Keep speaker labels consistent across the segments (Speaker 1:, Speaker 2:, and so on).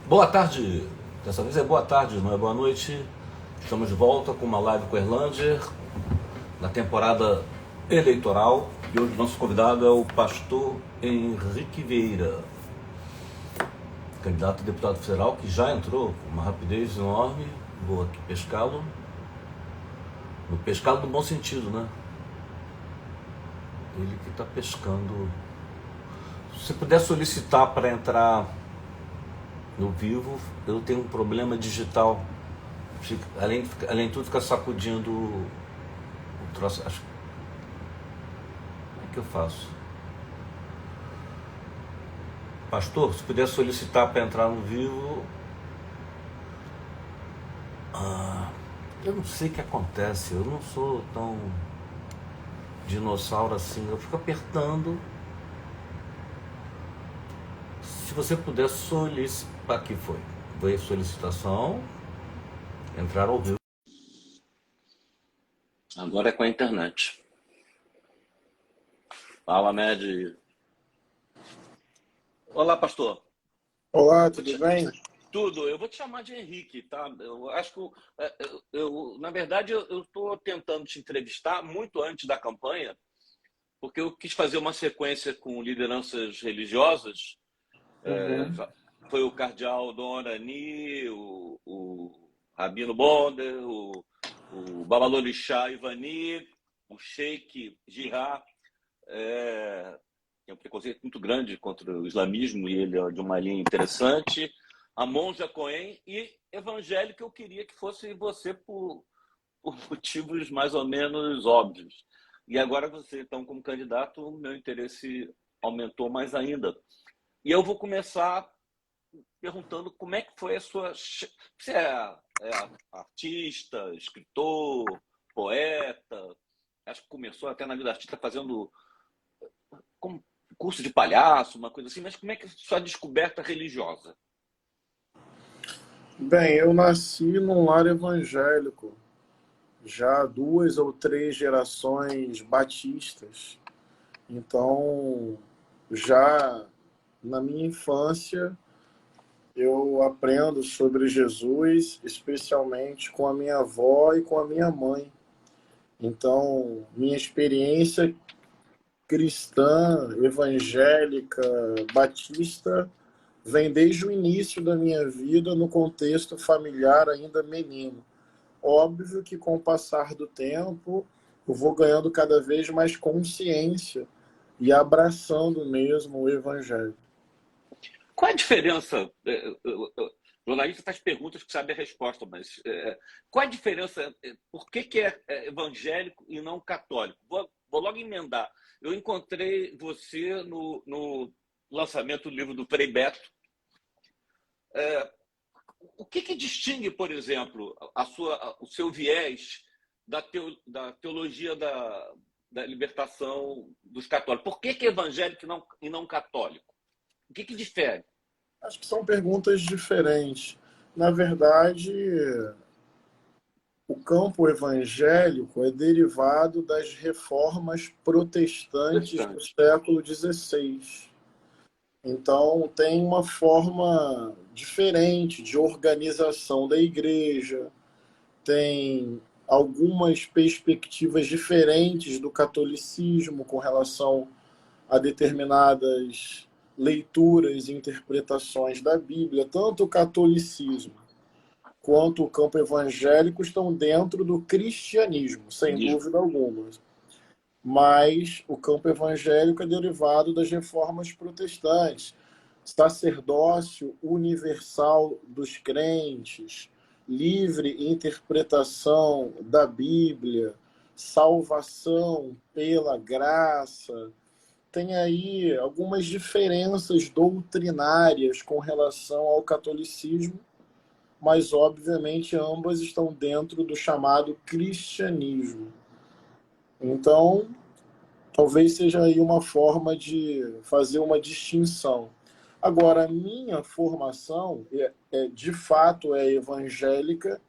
Speaker 1: Boa tarde, dessa vez é boa tarde, não é boa noite. Estamos de volta com uma live com o Erlander, na temporada eleitoral. E hoje o nosso convidado é o pastor Henrique Vieira, candidato a deputado federal, que já entrou com uma rapidez enorme. Vou aqui pescá-lo. Pescá-lo no bom sentido, né? Ele que está pescando. Se você puder solicitar para entrar no vivo, eu tenho um problema digital. Além de tudo, ficar sacudindo o troço. Como é que eu faço? Pastor, se puder solicitar para entrar no vivo. Eu não sei o que acontece. Eu não sou tão dinossauro assim. Eu fico apertando. Se você puder solicitar. Aqui foi. Veio solicitação. Entrar ao vivo. Agora é com a internet. Fala, Med. Olá, pastor.
Speaker 2: Olá, tudo bem?
Speaker 1: Tudo. Eu vou te chamar de Henrique, tá? Eu acho que, na verdade, eu estou tentando te entrevistar muito antes da campanha, porque eu quis fazer uma sequência com lideranças religiosas. Foi o cardeal Dom Arani, o Rabino Bonder, o Babalorixá Ivani, o Sheik Jihad. Tem um preconceito muito grande contra o islamismo e ele é de uma linha interessante. A Monja Cohen e evangélico, eu queria que fosse você por motivos mais ou menos óbvios. E agora você, então, como candidato, o meu interesse aumentou mais ainda. E eu vou começar perguntando como é que foi a sua... Você é artista, escritor, poeta, acho que começou até na vida artística fazendo como curso de palhaço, uma coisa assim, mas como é que é a sua descoberta religiosa?
Speaker 2: Bem, eu nasci num lar evangélico, já 2 ou 3 gerações batistas. Então, já na minha infância, eu aprendo sobre Jesus, especialmente com a minha avó e com a minha mãe. Então, minha experiência cristã, evangélica, batista, vem desde o início da minha vida no contexto familiar ainda menino. Óbvio que com o passar do tempo eu vou ganhando cada vez mais consciência e abraçando mesmo o evangelho.
Speaker 1: Qual é a diferença? O jornalista faz perguntas que sabe a resposta, mas qual é a diferença? Por que é evangélico e não católico? Vou logo emendar. Eu encontrei você no lançamento do livro do Frei Beto. O que distingue, por exemplo, o seu viés da teologia da libertação dos católicos? Por que é evangélico e não católico? O que difere?
Speaker 2: Acho que são perguntas diferentes. Na verdade, o campo evangélico é derivado das reformas protestantes do
Speaker 1: Protestante.
Speaker 2: século XVI. Então, tem uma forma diferente de organização da igreja, tem algumas perspectivas diferentes do catolicismo com relação a determinadas leituras e interpretações da Bíblia. Tanto o catolicismo quanto o campo evangélico estão dentro do cristianismo, sem dúvida alguma. Mas o campo evangélico é derivado das reformas protestantes, sacerdócio universal dos crentes, livre interpretação da Bíblia, salvação pela graça. Tem aí algumas diferenças doutrinárias com relação ao catolicismo, mas obviamente ambas estão dentro do chamado cristianismo. Então, talvez seja aí uma forma de fazer uma distinção. Agora, a minha formação de fato é evangélica,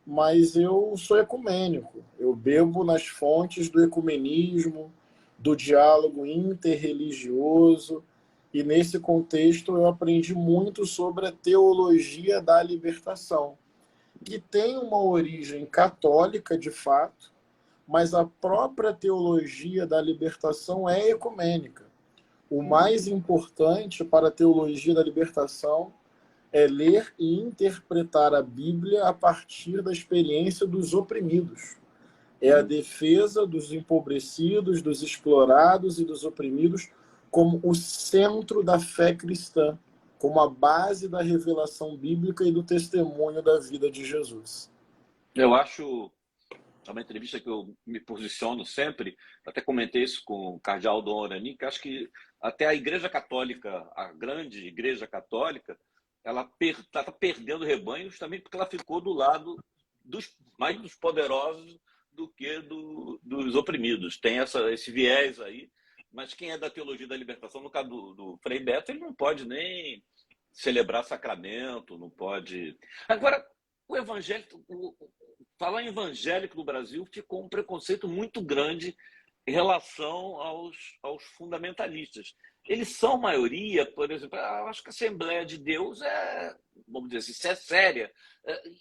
Speaker 2: mas eu sou ecumênico. Eu bebo nas fontes do ecumenismo, do diálogo interreligioso. E nesse contexto eu aprendi muito sobre a teologia da libertação, que tem uma origem católica de fato, mas a própria teologia da libertação é ecumênica. O mais importante para a teologia da libertação é ler e interpretar a Bíblia a partir da experiência dos oprimidos. É a defesa dos empobrecidos, dos explorados e dos oprimidos como o centro da fé cristã, como a base da revelação bíblica e do testemunho da vida de Jesus.
Speaker 1: Eu acho, é uma entrevista que eu me posiciono sempre, até comentei isso com o cardeal Dom Orani, que acho que até a Igreja Católica, a grande Igreja Católica, ela está perdendo rebanhos também porque ela ficou do lado mais dos poderosos do que dos oprimidos. Tem esse viés aí, mas quem é da teologia da libertação, no caso do Frei Beto, ele não pode nem celebrar sacramento, não pode... Agora, o evangélico, falar em evangélico no Brasil ficou um preconceito muito grande em relação aos fundamentalistas. Eles são maioria, por exemplo, eu acho que a Assembleia de Deus vamos dizer assim, se é séria.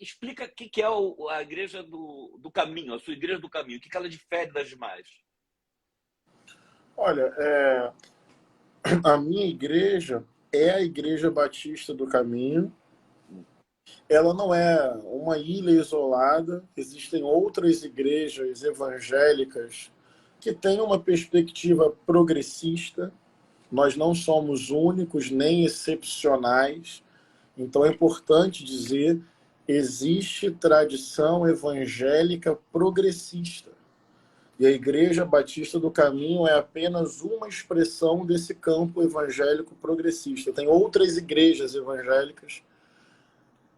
Speaker 1: Explica o que é a Igreja do Caminho, a sua Igreja do Caminho, o que ela difere das demais.
Speaker 2: Olha, a minha igreja é a Igreja Batista do Caminho. Ela não é uma ilha isolada, existem outras igrejas evangélicas que têm uma perspectiva progressista. Nós não somos únicos nem excepcionais, então é importante dizer, existe tradição evangélica progressista. E a Igreja Batista do Caminho é apenas uma expressão desse campo evangélico progressista. Tem outras igrejas evangélicas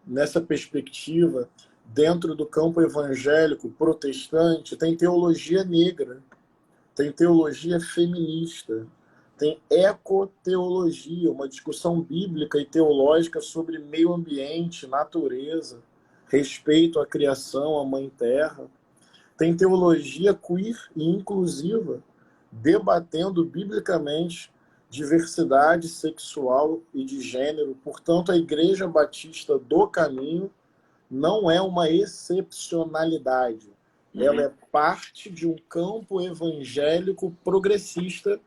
Speaker 2: nessa perspectiva, dentro do campo evangélico protestante, tem teologia negra, tem teologia feminista, tem ecoteologia, uma discussão bíblica e teológica sobre meio ambiente, natureza, respeito à criação, à mãe terra. Tem teologia queer e inclusiva, debatendo biblicamente diversidade sexual e de gênero. Portanto, a Igreja Batista do Caminho não é uma excepcionalidade. Ela é parte de um campo evangélico progressista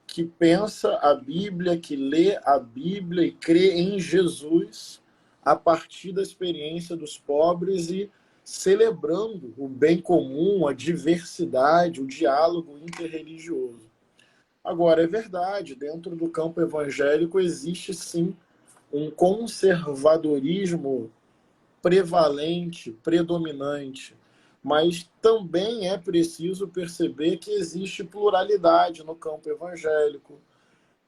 Speaker 2: que pensa a Bíblia, que lê a Bíblia e crê em Jesus a partir da experiência dos pobres e celebrando o bem comum, a diversidade, o diálogo interreligioso. Agora, é verdade, dentro do campo evangélico existe sim um conservadorismo prevalente, predominante, mas também é preciso perceber que existe pluralidade no campo evangélico,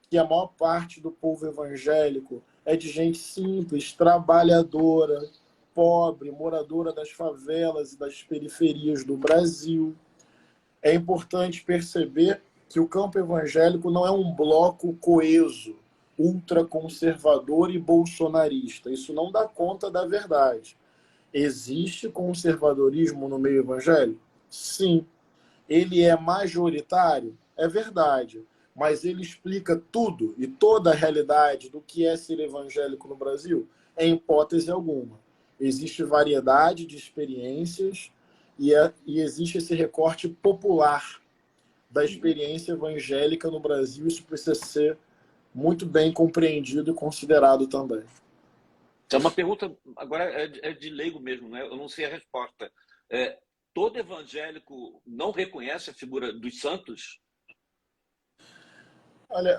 Speaker 2: que a maior parte do povo evangélico é de gente simples, trabalhadora, pobre, moradora das favelas e das periferias do Brasil. É importante perceber que o campo evangélico não é um bloco coeso, ultraconservador e bolsonarista. Isso não dá conta da verdade. Existe conservadorismo no meio evangélico? Sim. Ele é majoritário? É verdade. Mas ele explica tudo e toda a realidade do que é ser evangélico no Brasil? Em hipótese alguma. Existe variedade de experiências e existe esse recorte popular da experiência evangélica no Brasil. Isso precisa ser muito bem compreendido e considerado também.
Speaker 1: É uma pergunta, agora é de leigo mesmo, né? Eu não sei a resposta. Todo evangélico não reconhece a figura dos santos?
Speaker 2: Olha,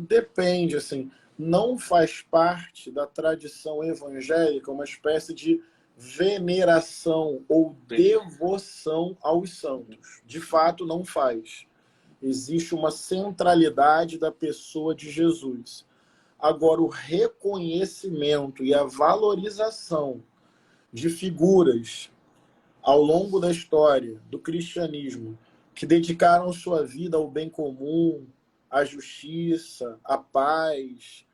Speaker 2: depende, assim, não faz parte da tradição evangélica uma espécie de veneração ou devoção aos santos. De fato, não faz. Existe uma centralidade da pessoa de Jesus. Agora, o reconhecimento e a valorização de figuras ao longo da história do cristianismo que dedicaram sua vida ao bem comum, à justiça, à paz,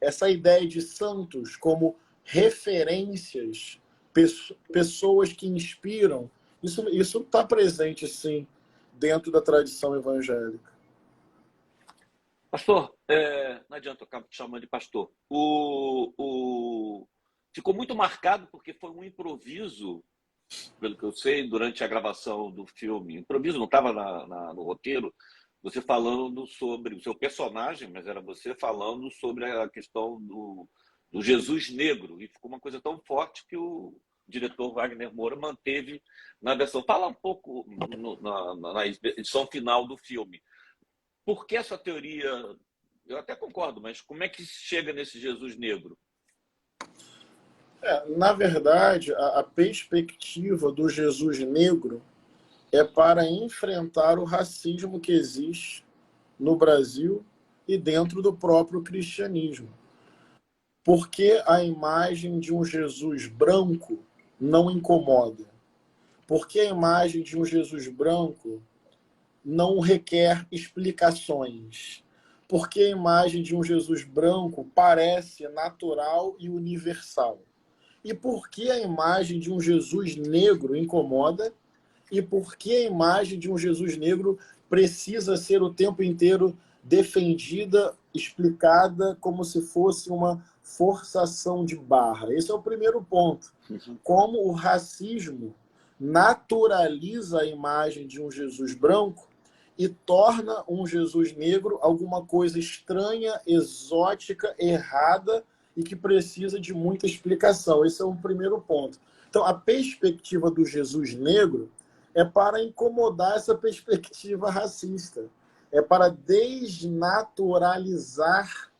Speaker 2: essa ideia de santos como referências, pessoas que inspiram, isso está presente, sim, dentro da tradição evangélica.
Speaker 1: Pastor, não adianta, eu acabo te chamando de pastor. Ficou muito marcado porque foi um improviso, pelo que eu sei, durante a gravação do filme. Improviso, não estava no roteiro, você falando sobre o seu personagem, mas era você falando sobre a questão do Jesus negro. E ficou uma coisa tão forte que o diretor Wagner Moura manteve na versão. Fala um pouco na edição final do filme. Por que essa teoria? Eu até concordo, mas como é que chega nesse Jesus negro?
Speaker 2: Na verdade, a perspectiva do Jesus negro é para enfrentar o racismo que existe no Brasil e dentro do próprio cristianismo. Porque a imagem de um Jesus branco não incomoda? Porque a imagem de um Jesus branco não requer explicações? Porque a imagem de um Jesus branco parece natural e universal? E por que a imagem de um Jesus negro incomoda? E por que a imagem de um Jesus negro precisa ser o tempo inteiro defendida, explicada, como se fosse uma forçação de barra? Esse é o primeiro ponto. Como o racismo naturaliza a imagem de um Jesus branco e torna um Jesus negro alguma coisa estranha, exótica, errada e que precisa de muita explicação. Esse é um primeiro ponto. Então, a perspectiva do Jesus negro é para incomodar essa perspectiva racista. É para desnaturalizar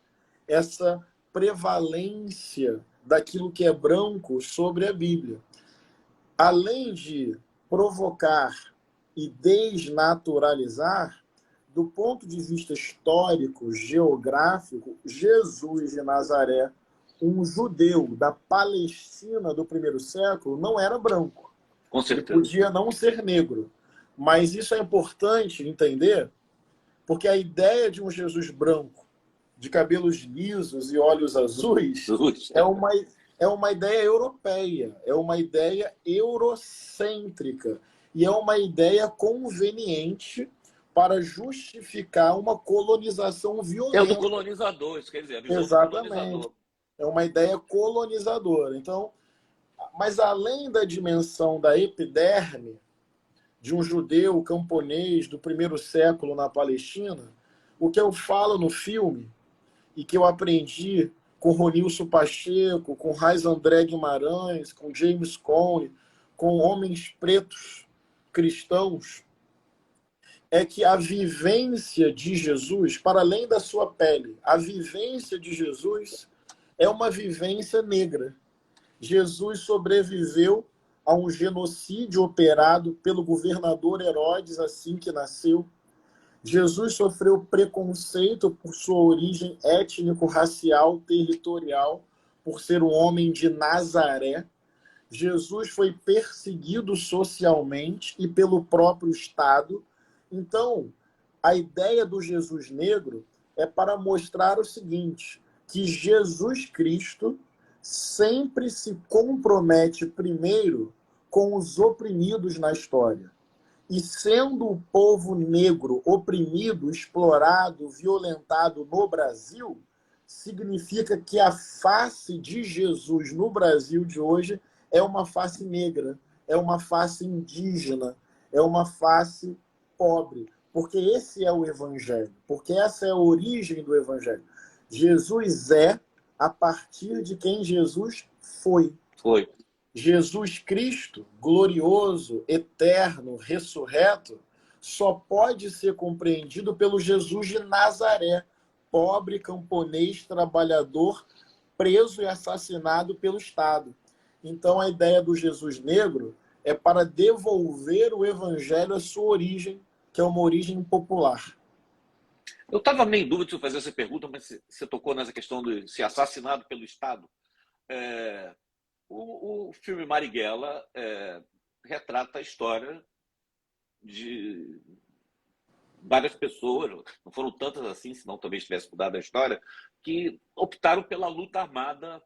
Speaker 2: essa prevalência daquilo que é branco sobre a Bíblia. Além de provocar e desnaturalizar, do ponto de vista histórico, geográfico, Jesus de Nazaré, um judeu da Palestina do primeiro século, não era branco.
Speaker 1: Com
Speaker 2: Ele
Speaker 1: certeza.
Speaker 2: podia não ser negro. Mas isso é importante entender, porque a ideia de um Jesus branco, de cabelos lisos e olhos azuis, é uma ideia europeia, é uma ideia eurocêntrica e é uma ideia conveniente para justificar uma colonização
Speaker 1: É o do
Speaker 2: violenta.
Speaker 1: colonizador, isso quer dizer, a visão do
Speaker 2: Exatamente.
Speaker 1: colonizador.
Speaker 2: É uma ideia colonizadora. Então, mas além da dimensão da epiderme de um judeu camponês do primeiro século na Palestina, o que eu falo no filme e que eu aprendi com Ronilson Pacheco, com Raiz André Guimarães, com James Cone, com homens pretos cristãos, é que a vivência de Jesus, para além da sua pele, a vivência de Jesus é uma vivência negra. Jesus sobreviveu a um genocídio operado pelo governador Herodes assim que nasceu. Jesus sofreu preconceito por sua origem étnico-racial, territorial, por ser um homem de Nazaré. Jesus foi perseguido socialmente e pelo próprio Estado. Então, a ideia do Jesus negro é para mostrar o seguinte, que Jesus Cristo sempre se compromete primeiro com os oprimidos na história. E sendo o povo negro oprimido, explorado, violentado no Brasil, significa que a face de Jesus no Brasil de hoje é uma face negra, é uma face indígena, é uma face pobre. Porque esse é o Evangelho, porque essa é a origem do Evangelho. Jesus é a partir de quem Jesus foi.
Speaker 1: Foi.
Speaker 2: Jesus Cristo, glorioso, eterno, ressurreto, só pode ser compreendido pelo Jesus de Nazaré, pobre camponês, trabalhador, preso e assassinado pelo Estado. Então, a ideia do Jesus negro é para devolver o evangelho à sua origem, que é uma origem popular.
Speaker 1: Eu estava meio em dúvida se eu fazer essa pergunta, mas você tocou nessa questão de ser assassinado pelo Estado. O filme Marighella retrata a história de várias pessoas, não foram tantas assim, senão talvez tivesse mudado a história, que optaram pela luta armada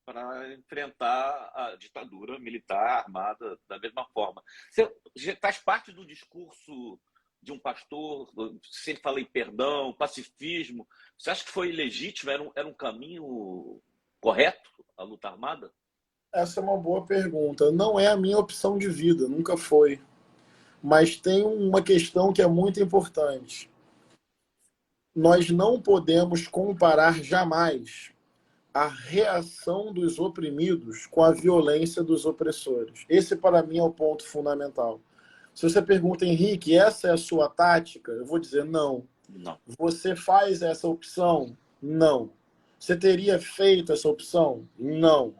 Speaker 1: para enfrentar a ditadura militar armada da mesma forma. Você faz parte do discurso de um pastor, sempre falei perdão, pacifismo. Você acha que foi legítimo, era um caminho correto a luta armada?
Speaker 2: Essa é uma boa pergunta. Não é a minha opção de vida, nunca foi. Mas tem uma questão que é muito importante. Nós não podemos comparar jamais a reação dos oprimidos com a violência dos opressores. Esse, para mim, é o ponto fundamental. Se você pergunta, Henrique, essa é a sua tática? Eu vou dizer não.
Speaker 1: Não.
Speaker 2: Você faz essa opção? Não. Você teria feito essa opção? Não.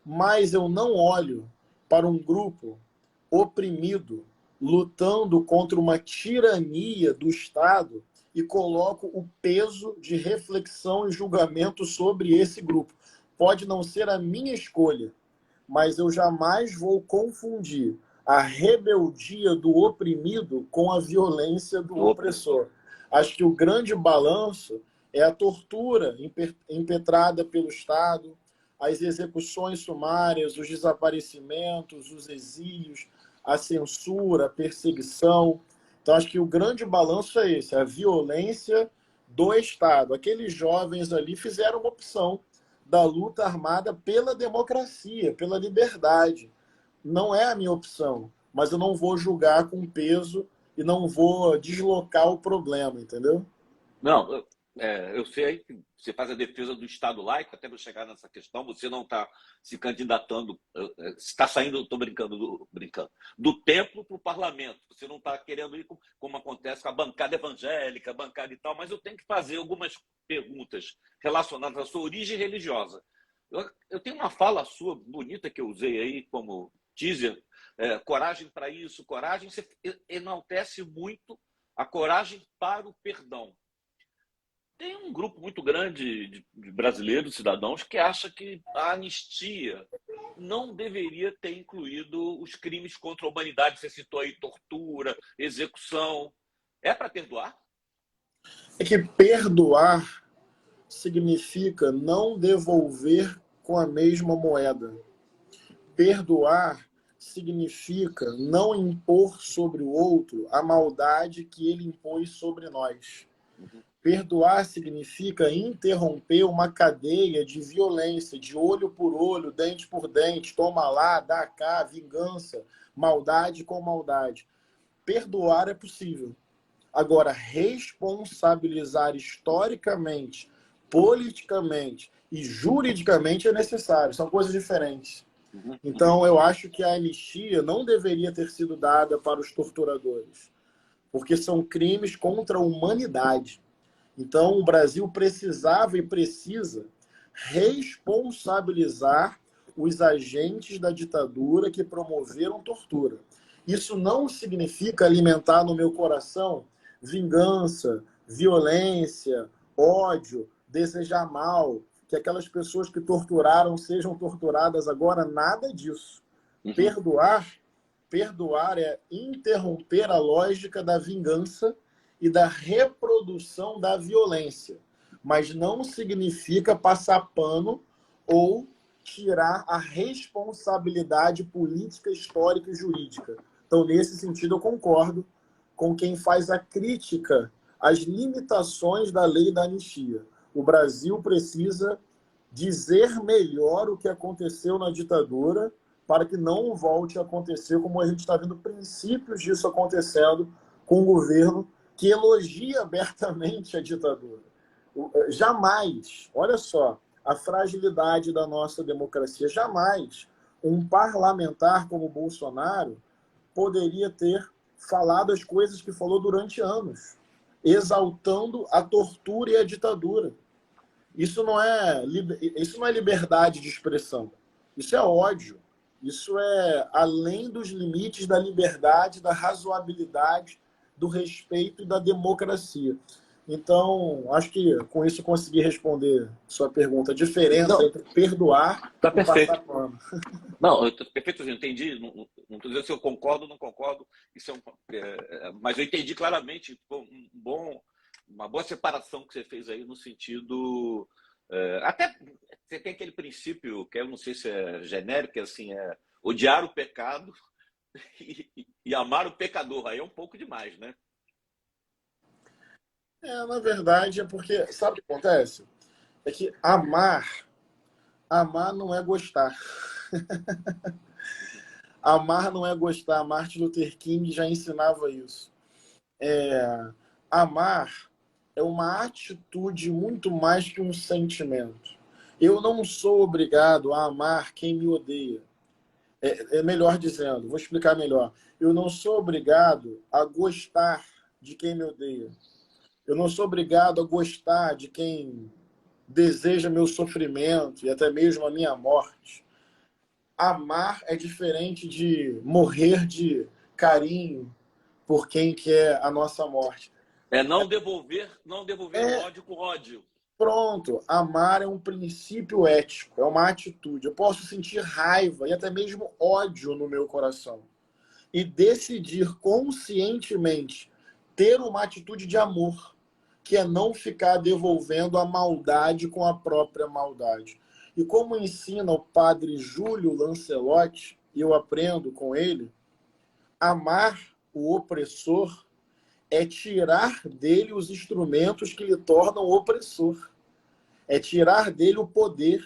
Speaker 2: Mas eu não olho para um grupo oprimido lutando contra uma tirania do Estado e coloco o peso de reflexão e julgamento sobre esse grupo. Pode não ser a minha escolha, mas eu jamais vou confundir a rebeldia do oprimido com a violência do opressor. Acho que o grande balanço é a tortura impetrada pelo Estado, as execuções sumárias, os desaparecimentos, os exílios, a censura, a perseguição. Então, acho que o grande balanço é esse, a violência do Estado. Aqueles jovens ali fizeram uma opção da luta armada pela democracia, pela liberdade. Não é a minha opção, mas eu não vou julgar com peso e não vou deslocar o problema, entendeu?
Speaker 1: Não, eu sei que você faz a defesa do Estado laico, até para chegar nessa questão, você não está se candidatando, está saindo, estou brincando, do templo para o parlamento. Você não está querendo ir como acontece com a bancada evangélica, a bancada e tal, mas eu tenho que fazer algumas perguntas relacionadas à sua origem religiosa. Eu tenho uma fala sua bonita que eu usei aí como teaser, coragem para isso, coragem, você enaltece muito a coragem para o perdão. Tem um grupo muito grande de brasileiros, cidadãos, que acha que a anistia não deveria ter incluído os crimes contra a humanidade. Você citou aí tortura, execução. É para perdoar?
Speaker 2: É que perdoar significa não devolver com a mesma moeda. Perdoar significa não impor sobre o outro a maldade que ele impôs sobre nós. Perdoar significa interromper uma cadeia de violência, de olho por olho, dente por dente, toma lá, dá cá, vingança, maldade com maldade. Perdoar é possível. Agora, responsabilizar historicamente, politicamente e juridicamente é necessário. São coisas diferentes. Então, eu acho que a anistia não deveria ter sido dada para os torturadores, porque são crimes contra a humanidade. Então, o Brasil precisava e precisa responsabilizar os agentes da ditadura que promoveram tortura. Isso não significa alimentar no meu coração vingança, violência, ódio, desejar mal, que aquelas pessoas que torturaram sejam torturadas agora, nada disso. Perdoar é interromper a lógica da vingança e da reprodução da violência, mas não significa passar pano ou tirar a responsabilidade política, histórica e jurídica. Então, nesse sentido, eu concordo com quem faz a crítica às limitações da lei da anistia. O Brasil precisa dizer melhor o que aconteceu na ditadura para que não volte a acontecer, como a gente está vendo princípios disso acontecendo com o governo que elogia abertamente a ditadura. Jamais, olha só, a fragilidade da nossa democracia, jamais um parlamentar como Bolsonaro poderia ter falado as coisas que falou durante anos, exaltando a tortura e a ditadura. Isso não é liberdade de expressão, isso é ódio, isso é além dos limites da liberdade, da razoabilidade, do respeito e da democracia. Então, acho que com isso eu consegui responder sua pergunta. A diferença entre perdoar
Speaker 1: Tá
Speaker 2: e
Speaker 1: perfeito.
Speaker 2: passar pano.
Speaker 1: Não, perfeito, eu entendi. Não estou dizendo se eu concordo ou não concordo. Isso mas eu entendi claramente uma boa separação que você fez aí no sentido. Até você tem aquele princípio que eu não sei se é genérico, que assim, é odiar o pecado e amar o pecador. Aí é um pouco demais, né?
Speaker 2: Na verdade, é porque, sabe o que acontece? É que amar não é gostar. Amar não é gostar. Martin Luther King já ensinava isso. Amar é uma atitude muito mais que um sentimento. Eu não sou obrigado a amar quem me odeia. É melhor dizendo, vou explicar melhor. Eu não sou obrigado a gostar de quem me odeia. Eu não sou obrigado a gostar de quem deseja meu sofrimento e até mesmo a minha morte. Amar é diferente de morrer de carinho por quem quer a nossa morte.
Speaker 1: É não devolver o
Speaker 2: É
Speaker 1: ódio com ódio.
Speaker 2: pronto, amar é um princípio ético, é uma atitude. Eu posso sentir raiva e até mesmo ódio no meu coração e decidir conscientemente ter uma atitude de amor, que é não ficar devolvendo a maldade com a própria maldade. E como ensina o padre Júlio Lancelotti, e eu aprendo com ele, amar o opressor é tirar dele os instrumentos que lhe tornam opressor. É tirar dele o poder,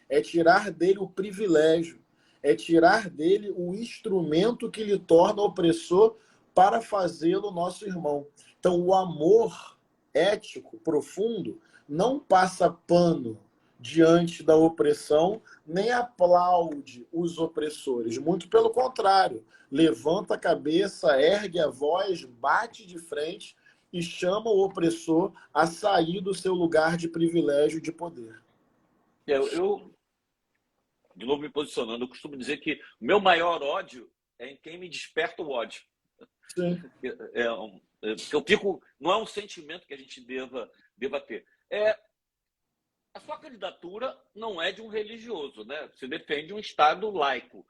Speaker 2: é tirar dele o privilégio, é tirar dele o instrumento que lhe torna opressor para fazê-lo nosso irmão. Então, o amor ético profundo não passa pano diante da opressão, nem aplaude os opressores. Muito pelo contrário, levanta a cabeça, ergue a voz, bate de frente e chama o opressor a sair do seu lugar de privilégio e de poder.
Speaker 1: Eu, de novo me posicionando, eu costumo dizer que o meu maior ódio é em quem me desperta o ódio.
Speaker 2: Sim.
Speaker 1: Eu fico, não é um sentimento que a gente deva ter. A sua candidatura não é de um religioso, né? Você defende um Estado laico.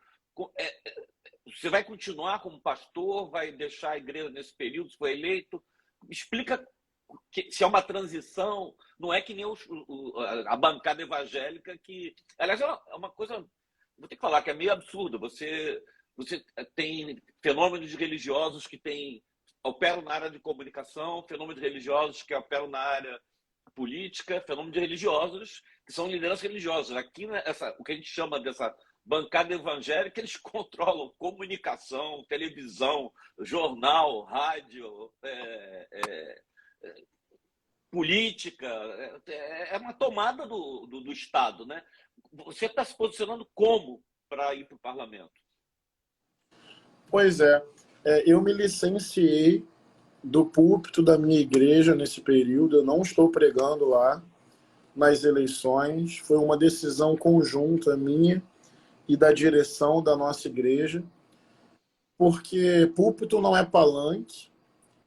Speaker 1: Você vai continuar como pastor? Vai deixar a igreja nesse período? Se foi eleito? Explica se é uma transição. Não é que nem a bancada evangélica que... Aliás, é uma coisa... Vou ter que falar que é meio absurdo. Você tem fenômenos religiosos que operam na área de comunicação, fenômenos religiosos que operam na área política, fenômenos religiosos, que são lideranças religiosas. Aqui, né, o que a gente chama dessa bancada evangélica, eles controlam comunicação, televisão, jornal, rádio, política. É uma tomada do Estado. Né? Você está se posicionando como para ir para o parlamento?
Speaker 2: Pois é. Eu me licenciei do púlpito da minha igreja nesse período, eu não estou pregando lá nas eleições, foi uma decisão conjunta minha e da direção da nossa igreja, porque púlpito não é palanque,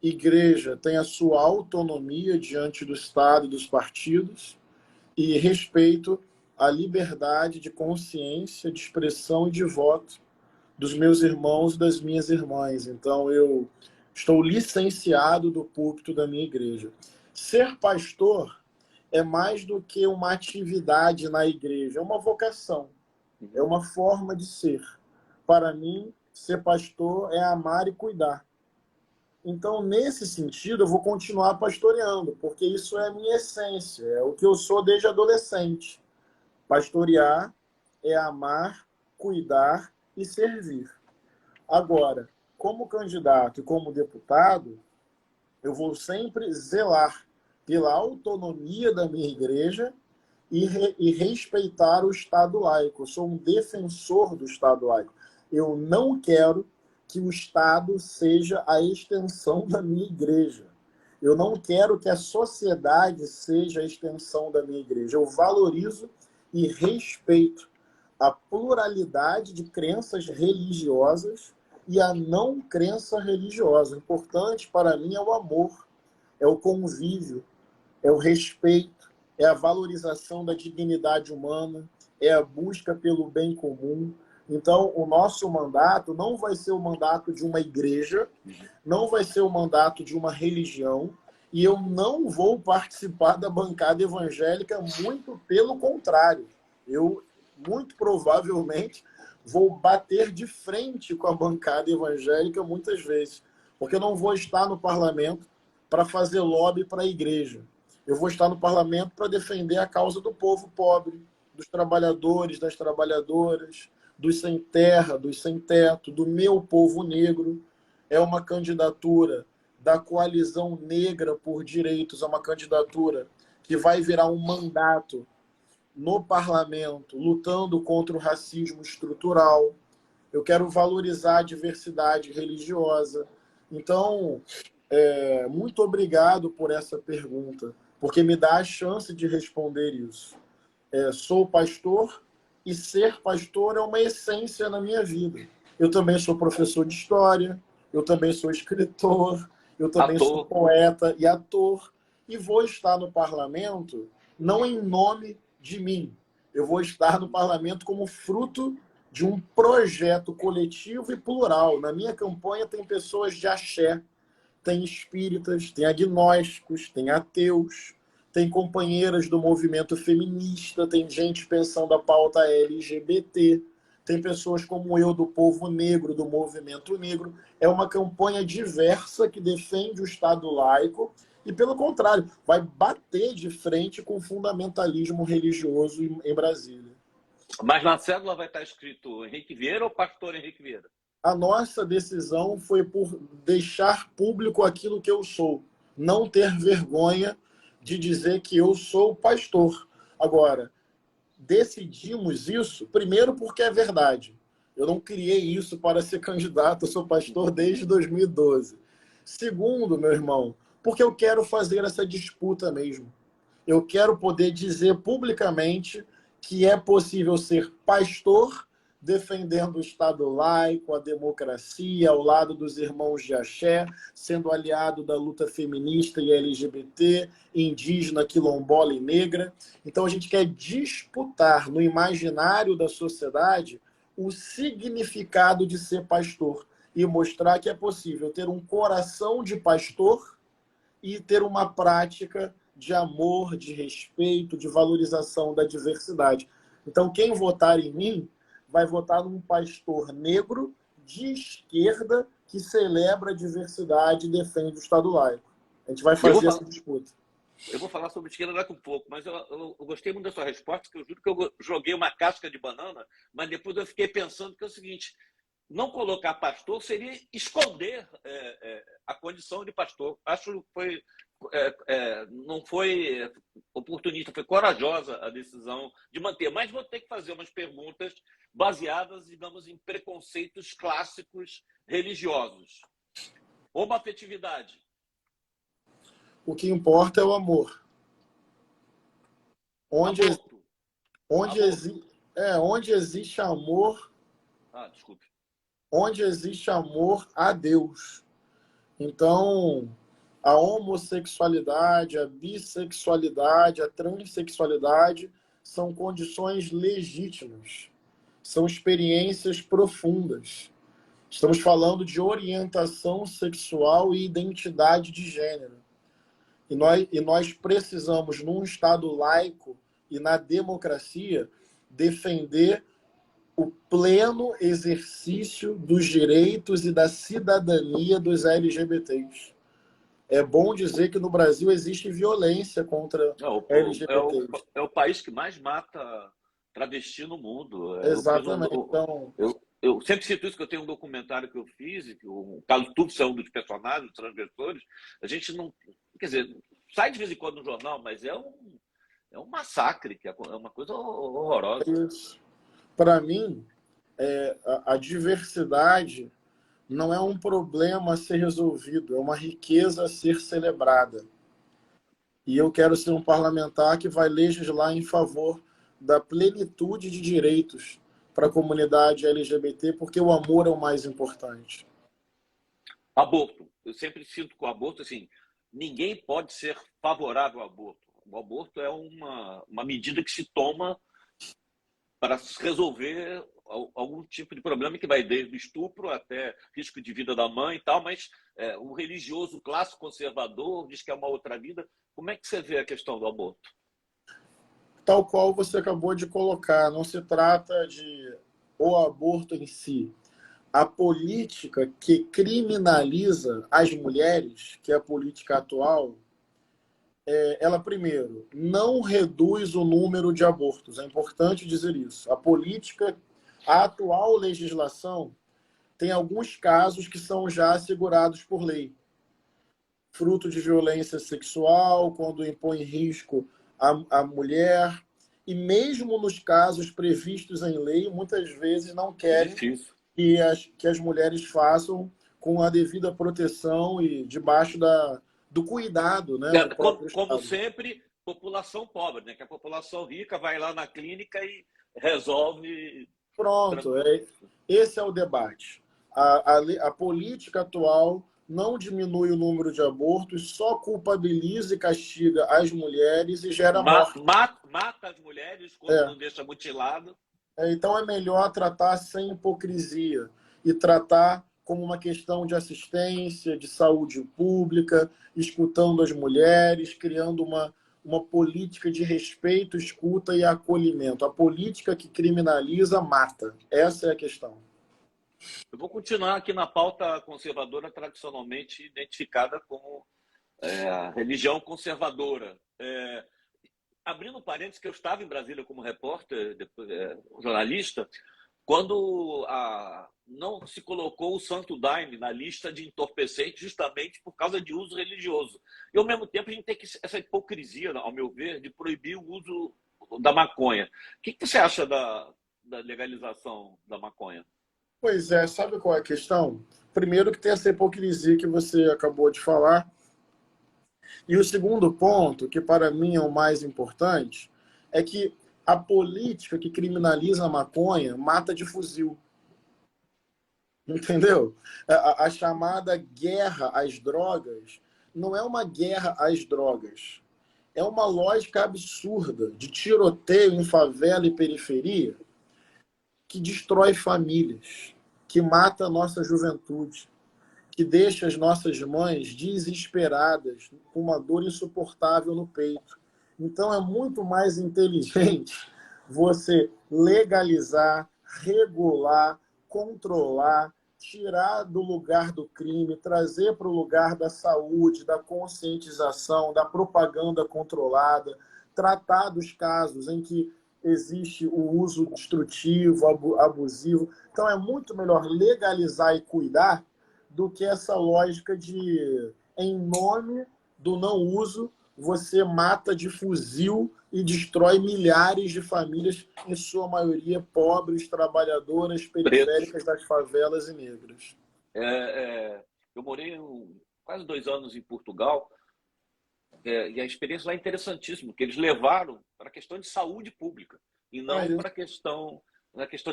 Speaker 2: igreja tem a sua autonomia diante do Estado e dos partidos e respeito à liberdade de consciência, de expressão e de voto dos meus irmãos e das minhas irmãs. Então, eu estou licenciado do púlpito da minha igreja. Ser pastor é mais do que uma atividade na igreja, é uma vocação, é uma forma de ser. Para mim, ser pastor é amar e cuidar. Então, nesse sentido, eu vou continuar pastoreando, porque isso é a minha essência, é o que eu sou desde adolescente. Pastorear é amar, cuidar e servir. Agora, como candidato e como deputado, eu vou sempre zelar pela autonomia da minha igreja e respeitar o Estado laico. Eu sou um defensor do Estado laico. Eu não quero que o Estado seja a extensão da minha igreja. Eu não quero que a sociedade seja a extensão da minha igreja. Eu valorizo e respeito a pluralidade de crenças religiosas e a não crença religiosa. O importante para mim é o amor, é o convívio, é o respeito, é a valorização da dignidade humana, é a busca pelo bem comum. Então, o nosso mandato não vai ser o mandato de uma igreja, não vai ser o mandato de uma religião, e eu não vou participar da bancada evangélica, muito pelo contrário. Eu, muito provavelmente, vou bater de frente com a bancada evangélica muitas vezes, porque eu não vou estar no parlamento para fazer lobby para a igreja. Eu vou estar no parlamento para defender a causa do povo pobre, dos trabalhadores, das trabalhadoras, dos sem terra, dos sem teto, do meu povo negro. É uma candidatura da Coalizão Negra por Direitos, é uma candidatura que vai virar um mandato no parlamento, lutando contra o racismo estrutural. Eu quero valorizar a diversidade religiosa. Então, muito obrigado por essa pergunta, porque me dá a chance de responder isso. Sou pastor e ser pastor é uma essência na minha vida. Eu também sou professor de história, eu também sou escritor, eu também sou
Speaker 1: Ator.
Speaker 2: poeta e ator, e vou estar no parlamento não em nome de mim. Eu vou estar no parlamento como fruto de um projeto coletivo e plural. Na minha campanha tem pessoas de axé, tem espíritas, tem agnósticos, tem ateus, tem companheiras do movimento feminista, tem gente pensando a pauta LGBT, tem pessoas como eu do povo negro, do movimento negro. É uma campanha diversa que defende o Estado laico e, pelo contrário, vai bater de frente com o fundamentalismo religioso em Brasília.
Speaker 1: Mas na cédula vai estar escrito Henrique Vieira ou pastor Henrique Vieira?
Speaker 2: A nossa decisão foi por deixar público aquilo que eu sou. Não ter vergonha de dizer que eu sou pastor. Agora, decidimos isso, primeiro porque é verdade. Eu não criei isso para ser candidato, eu sou pastor desde 2012. Segundo, meu irmão, porque eu quero fazer essa disputa mesmo. Eu quero poder dizer publicamente que é possível ser pastor defendendo o Estado laico, a democracia, ao lado dos irmãos de axé, sendo aliado da luta feminista e LGBT, indígena, quilombola e negra. Então a gente quer disputar no imaginário da sociedade o significado de ser pastor e mostrar que é possível ter um coração de pastor e ter uma prática de amor, de respeito, de valorização da diversidade. Então, quem votar em mim vai votar num pastor negro de esquerda que celebra a diversidade e defende o Estado laico. A gente vai fazer essa disputa.
Speaker 1: Eu vou falar sobre esquerda daqui a um pouco, mas eu gostei muito da sua resposta, que eu juro que eu joguei uma casca de banana, mas depois eu fiquei pensando que é o seguinte: não colocar pastor seria esconder a condição de pastor. Acho que foi, não foi oportunista, foi corajosa a decisão de manter. Mas vou ter que fazer umas perguntas baseadas, digamos, em preconceitos clássicos religiosos. Homoafetividade.
Speaker 2: O que importa é o amor. Onde existe amor,
Speaker 1: desculpe.
Speaker 2: Onde existe amor a Deus. Então, a homossexualidade, a bissexualidade, a transexualidade são condições legítimas, são experiências profundas. Estamos falando de orientação sexual e identidade de gênero. E nós precisamos, num Estado laico e na democracia, defender o pleno exercício dos direitos e da cidadania dos LGBTs. É bom dizer que no Brasil existe violência contra LGBTs.
Speaker 1: É o país que mais mata travesti no mundo.
Speaker 2: Exatamente.
Speaker 1: Eu sempre cito isso, que eu tenho um documentário que eu fiz, que o Carlos Tubos é um dos personagens, dos transgressores. A gente não... Quer dizer, sai de vez em quando no jornal, mas é um massacre, que é uma coisa horrorosa.
Speaker 2: Para mim, a diversidade não é um problema a ser resolvido, é uma riqueza a ser celebrada. E eu quero ser um parlamentar que vai legislar em favor da plenitude de direitos para a comunidade LGBT, porque o amor é o mais importante.
Speaker 1: Aborto. Eu sempre sinto que o aborto, assim, ninguém pode ser favorável ao aborto. O aborto é uma medida que se toma para resolver algum tipo de problema que vai desde o estupro até risco de vida da mãe e tal, mas o religioso clássico conservador diz que é uma outra vida. Como é que você vê a questão do aborto?
Speaker 2: Tal qual você acabou de colocar, não se trata de o aborto em si. a política que criminaliza as mulheres, que é a política atual, ela, primeiro, não reduz o número de abortos. É importante dizer isso. A atual legislação tem alguns casos que são já assegurados por lei. Fruto de violência sexual, quando impõe risco à mulher. E mesmo nos casos previstos em lei, muitas vezes não querem que as mulheres façam com a devida proteção e debaixo do cuidado, né, do próprio
Speaker 1: Como
Speaker 2: Estado.
Speaker 1: sempre, população pobre, né? Que a população rica vai lá na clínica e resolve.
Speaker 2: Pronto, esse é o debate. A política atual não diminui o número de abortos, só culpabiliza e castiga as mulheres e gera morte.
Speaker 1: Mata as mulheres quando não deixa mutilado.
Speaker 2: Então é melhor tratar sem hipocrisia e tratar como uma questão de assistência, de saúde pública, escutando as mulheres, criando uma política de respeito, escuta e acolhimento. A política que criminaliza mata. Essa é a questão.
Speaker 1: Eu vou continuar aqui na pauta conservadora tradicionalmente identificada como a religião conservadora. Abrindo parênteses, que eu estava em Brasília como repórter, jornalista, quando não se colocou o Santo Daime na lista de entorpecentes justamente por causa de uso religioso. E, ao mesmo tempo, a gente tem essa hipocrisia, ao meu ver, de proibir o uso da maconha. O que você acha da legalização da maconha?
Speaker 2: Pois é, sabe qual é a questão? Primeiro que tem essa hipocrisia que você acabou de falar. E o segundo ponto, que para mim é o mais importante, é que a política que criminaliza a maconha mata de fuzil. Entendeu? A chamada guerra às drogas não é uma guerra às drogas. É uma lógica absurda de tiroteio em favela e periferia que destrói famílias, que mata a nossa juventude, que deixa as nossas mães desesperadas, com uma dor insuportável no peito. Então é muito mais inteligente você legalizar, regular, controlar, tirar do lugar do crime, trazer para o lugar da saúde, da conscientização, da propaganda controlada, tratar dos casos em que existe o uso destrutivo, abusivo. Então é muito melhor legalizar e cuidar do que essa lógica de, em nome do não uso, você mata de fuzil e destrói milhares de famílias, em sua maioria pobres, trabalhadoras, periféricas das favelas e negras.
Speaker 1: Eu morei quase 2 anos em Portugal, e a experiência lá é interessantíssima, porque eles levaram para a questão de saúde pública e não para a questão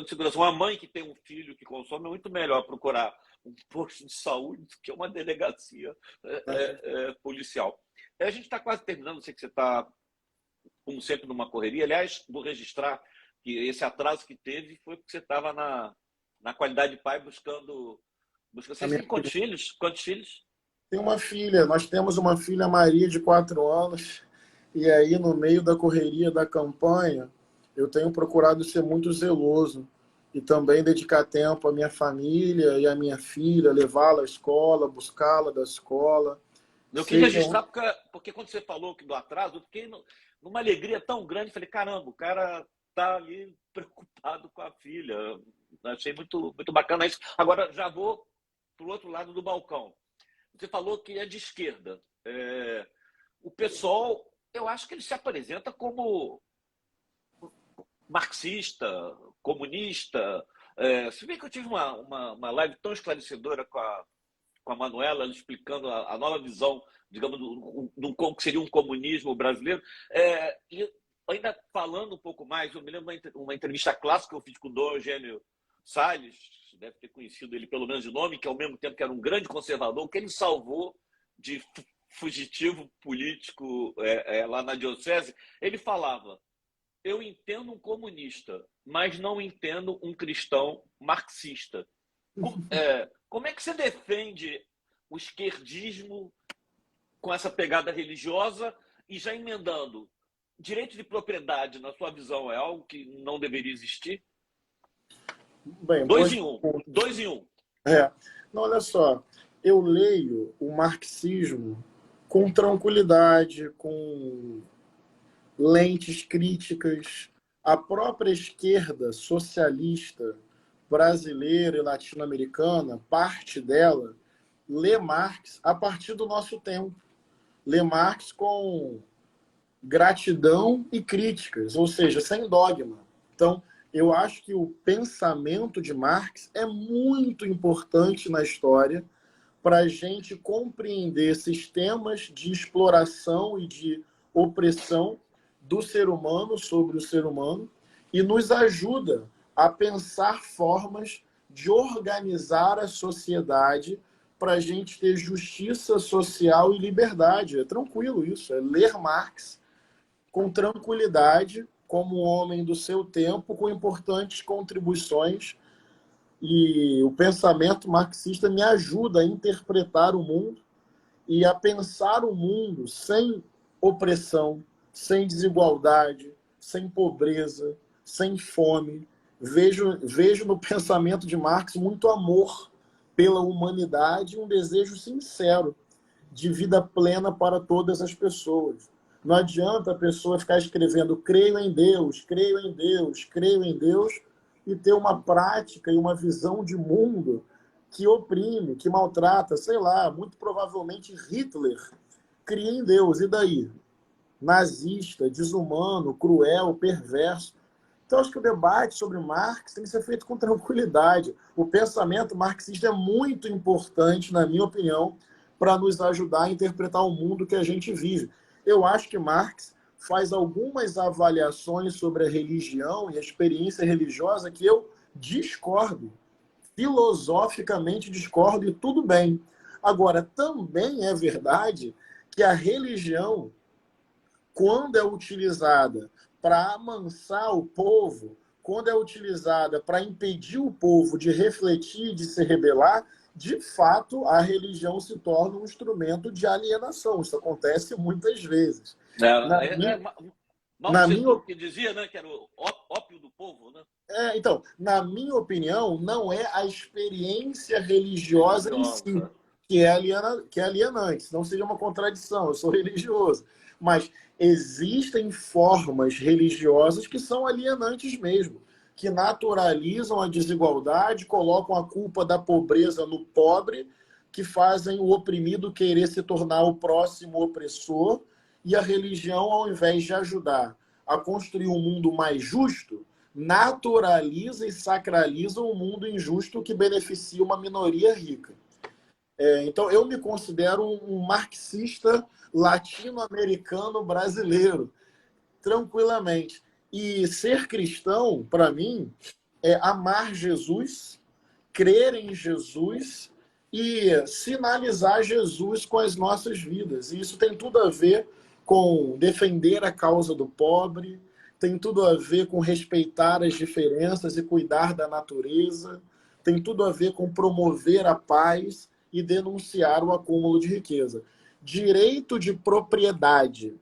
Speaker 1: de segurança. Uma mãe que tem um filho que consome é muito melhor procurar um posto de saúde do que uma delegacia policial. A gente está quase terminando, sei que você está, como sempre, numa correria. Aliás, vou registrar que esse atraso que teve foi porque você estava na qualidade de pai buscando... Vocês têm quantos filhos? Quantos filhos?
Speaker 2: Tem uma filha, nós temos uma filha Maria de 4 anos, e aí no meio da correria da campanha, eu tenho procurado ser muito zeloso e também dedicar tempo à minha família e à minha filha, levá-la à escola, buscá-la da escola.
Speaker 1: Eu quis registrar porque quando você falou do atraso, eu fiquei numa alegria tão grande, falei, caramba, o cara tá ali preocupado com a filha. Achei muito, muito bacana isso. Agora já vou para o outro lado do balcão. Você falou que é de esquerda. O PSOL, eu acho que ele se apresenta como marxista, comunista. Se bem que eu tive uma live tão esclarecedora com a Manuela, explicando a nova visão, digamos, do como seria um comunismo brasileiro. E ainda falando um pouco mais, eu me lembro de uma entrevista clássica que eu fiz com o Dom Eugênio Salles, deve ter conhecido ele pelo menos de nome, que ao mesmo tempo que era um grande conservador, que ele salvou de fugitivo político lá na diocese. Ele falava: eu entendo um comunista, mas não entendo um cristão marxista. Como é que você defende o esquerdismo com essa pegada religiosa e já emendando? Direito de propriedade, na sua visão, é algo que não deveria existir?
Speaker 2: Bem,
Speaker 1: Dois em um.
Speaker 2: É. Não, olha só, eu leio o marxismo com tranquilidade, com lentes críticas. A própria esquerda socialista brasileira e latino-americana, parte dela, lê Marx a partir do nosso tempo. Lê Marx com gratidão e críticas, ou seja, sem dogma. Então, eu acho que o pensamento de Marx é muito importante na história para a gente compreender sistemas de exploração e de opressão do ser humano sobre o ser humano e nos ajuda a pensar formas de organizar a sociedade para a gente ter justiça social e liberdade. É tranquilo isso, é ler Marx com tranquilidade, como um homem do seu tempo, com importantes contribuições. E o pensamento marxista me ajuda a interpretar o mundo e a pensar o mundo sem opressão, sem desigualdade, sem pobreza, sem fome. Vejo no pensamento de Marx muito amor pela humanidade e um desejo sincero de vida plena para todas as pessoas. Não adianta a pessoa ficar escrevendo creio em Deus, creio em Deus, creio em Deus, e ter uma prática e uma visão de mundo que oprime, que maltrata, sei lá, muito provavelmente Hitler cria em Deus. E daí? Nazista, desumano, cruel, perverso. Então, acho que o debate sobre Marx tem que ser feito com tranquilidade. O pensamento marxista é muito importante, na minha opinião, para nos ajudar a interpretar o mundo que a gente vive. Eu acho que Marx faz algumas avaliações sobre a religião e a experiência religiosa que eu discordo, filosoficamente discordo, e tudo bem. Agora, também é verdade que a religião, quando é utilizada para amansar o povo, quando é utilizada para impedir o povo de refletir, de se rebelar, de fato, a religião se torna um instrumento de alienação. Isso acontece muitas vezes. Na minha,
Speaker 1: Mao
Speaker 2: na
Speaker 1: Tse
Speaker 2: minha,
Speaker 1: Tung que dizia, né, que era o ópio do povo, né?
Speaker 2: então, na minha opinião, não é a experiência religiosa em si
Speaker 1: Religiosa.
Speaker 2: que é alienante, senão seria uma contradição. Eu sou religioso. Mas existem formas religiosas que são alienantes mesmo, que naturalizam a desigualdade, colocam a culpa da pobreza no pobre, que fazem o oprimido querer se tornar o próximo opressor, e a religião, ao invés de ajudar a construir um mundo mais justo, naturaliza e sacraliza um mundo injusto que beneficia uma minoria rica. Então, eu me considero um marxista latino-americano brasileiro, tranquilamente. E ser cristão, para mim, é amar Jesus, crer em Jesus e sinalizar Jesus com as nossas vidas. E isso tem tudo a ver com defender a causa do pobre, tem tudo a ver com respeitar as diferenças e cuidar da natureza, tem tudo a ver com promover a paz e denunciar o acúmulo de riqueza. Direito de propriedade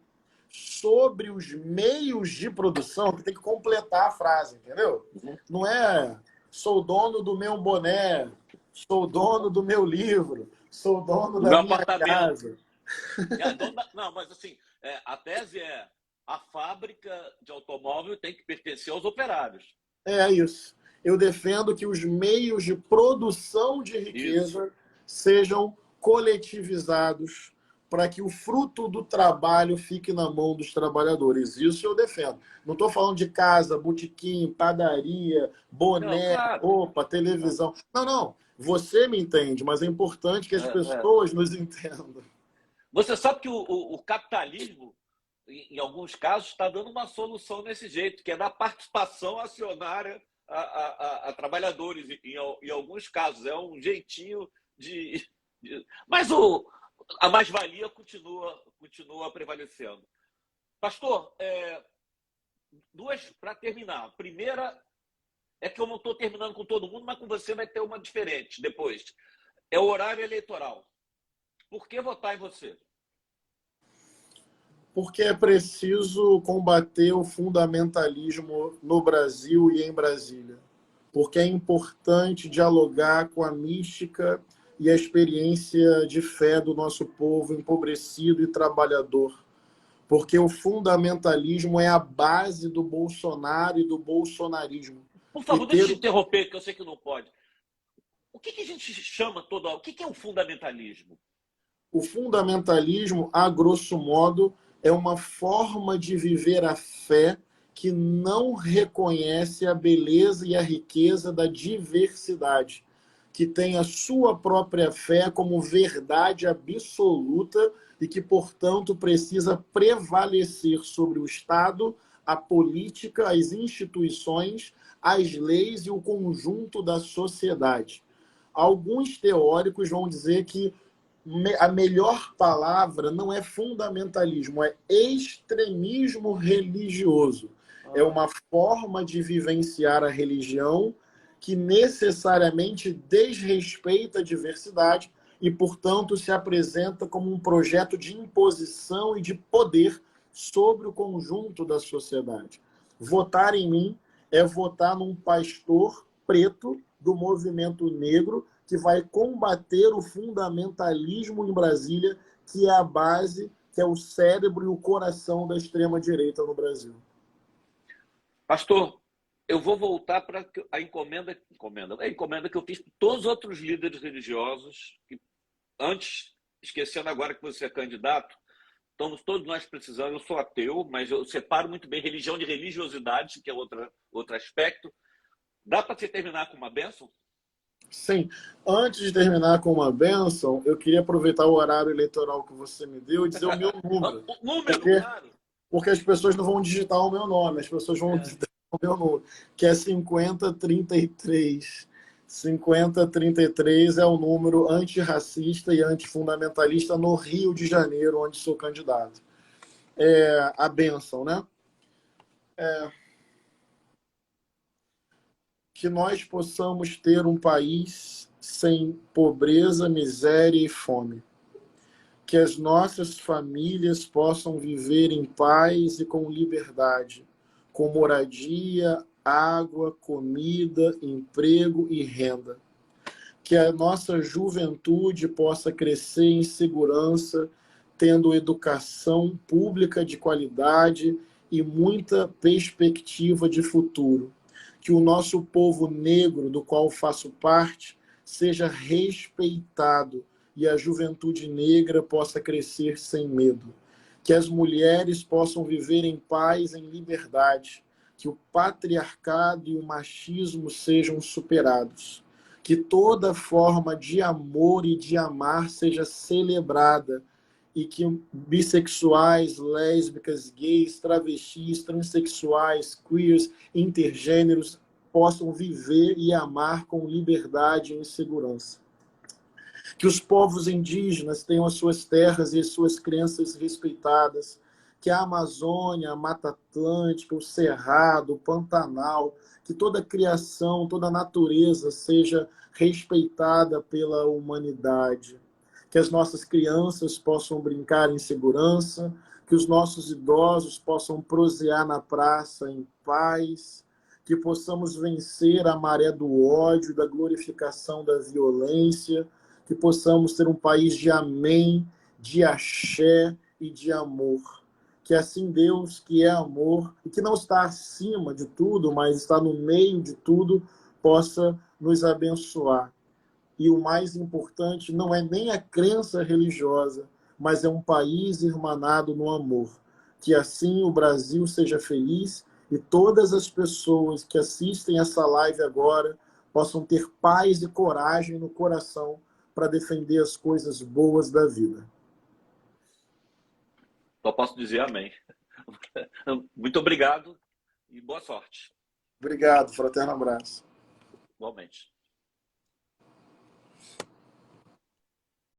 Speaker 2: sobre os meios de produção, que tem que completar a frase, entendeu? Não é sou dono do meu boné, sou dono do meu livro, sou dono
Speaker 1: Do
Speaker 2: da
Speaker 1: meu
Speaker 2: minha
Speaker 1: apartamento.
Speaker 2: casa.
Speaker 1: Não, mas assim, a tese é a fábrica de automóvel tem que pertencer aos operários.
Speaker 2: É isso. Eu defendo que os meios de produção de
Speaker 1: Isso.
Speaker 2: riqueza sejam coletivizados para que o fruto do trabalho fique na mão dos trabalhadores. Isso eu defendo. Não estou falando de casa, botequim, padaria,
Speaker 1: Não,
Speaker 2: boné,
Speaker 1: claro.
Speaker 2: roupa, televisão. Não, não. Você me entende, mas é importante que as pessoas nos entendam.
Speaker 1: Você sabe que o capitalismo, em alguns casos, está dando uma solução nesse jeito, que é dar participação acionária a trabalhadores, em alguns casos. É um jeitinho mas a mais-valia continua prevalecendo. Pastor, duas para terminar. A primeira é que eu não estou terminando com todo mundo, mas com você vai ter uma diferente depois. É o horário eleitoral. Por que votar em você?
Speaker 2: Porque é preciso combater o fundamentalismo no Brasil e em Brasília. porque é importante dialogar com a mística e a experiência de fé do nosso povo empobrecido e trabalhador, porque o fundamentalismo é a base do Bolsonaro e do bolsonarismo.
Speaker 1: Por
Speaker 2: E
Speaker 1: favor, deixa eu te
Speaker 2: ter
Speaker 1: interromper, que eu sei que não pode. O que a gente chama toda hora? O que é o fundamentalismo?
Speaker 2: o fundamentalismo, a grosso modo, é uma forma de viver a fé que não reconhece a beleza e a riqueza da diversidade, que tem a sua própria fé como verdade absoluta e que, portanto, precisa prevalecer sobre o Estado, a política, as instituições, as leis e o conjunto da sociedade. Alguns teóricos vão dizer que a melhor palavra não é fundamentalismo, é extremismo religioso. É uma forma de vivenciar a religião que necessariamente desrespeita a diversidade e, portanto, se apresenta como um projeto de imposição e de poder sobre o conjunto da sociedade. Votar em mim é votar num pastor preto do movimento negro que vai combater o fundamentalismo em Brasília, que é a base, que é o cérebro e o coração da extrema-direita no Brasil.
Speaker 1: Pastor, eu vou voltar para a encomenda que eu fiz para todos os outros líderes religiosos, que antes, esquecendo agora que você é candidato, estamos todos nós precisando, eu sou ateu, mas eu separo muito bem religião de religiosidade, que é outro aspecto. Dá para você terminar com uma bênção?
Speaker 2: Sim. Antes de terminar com uma bênção, eu queria aproveitar o horário eleitoral que você me deu e dizer o meu número.
Speaker 1: O número,
Speaker 2: Porque,
Speaker 1: claro.
Speaker 2: porque as pessoas não vão digitar o meu nome, as pessoas vão digitar o meu número, que é 5033. 5033 é o número antirracista e antifundamentalista no Rio de Janeiro, onde sou candidato. É a bênção, né? Que nós possamos ter um país sem pobreza, miséria e fome. Que as nossas famílias possam viver em paz e com liberdade, com moradia, água, comida, emprego e renda. Que a nossa juventude possa crescer em segurança, tendo educação pública de qualidade e muita perspectiva de futuro. Que o nosso povo negro, do qual faço parte, seja respeitado e a juventude negra possa crescer sem medo. Que as mulheres possam viver em paz, em liberdade. Que o patriarcado e o machismo sejam superados. Que toda forma de amor e de amar seja celebrada e que bissexuais, lésbicas, gays, travestis, transexuais, queers, intergêneros possam viver e amar com liberdade e segurança. Que os povos indígenas tenham as suas terras e as suas crenças respeitadas. Que a Amazônia, a Mata Atlântica, o Cerrado, o Pantanal, que toda a criação, toda a natureza seja respeitada pela humanidade. Que as nossas crianças possam brincar em segurança, que os nossos idosos possam prosear na praça em paz, que possamos vencer a maré do ódio, da glorificação da violência, que possamos ter um país de amém, de axé e de amor. Que assim Deus, que é amor, e que não está acima de tudo, mas está no meio de tudo, possa nos abençoar. E o mais importante não é nem a crença religiosa, mas é um país irmanado no amor. Que assim o Brasil seja feliz e todas as pessoas que assistem essa live agora possam ter paz e coragem no coração para defender as coisas boas da vida.
Speaker 1: Só posso dizer amém. Muito obrigado e boa sorte.
Speaker 2: Obrigado, fraterno abraço.
Speaker 1: Igualmente.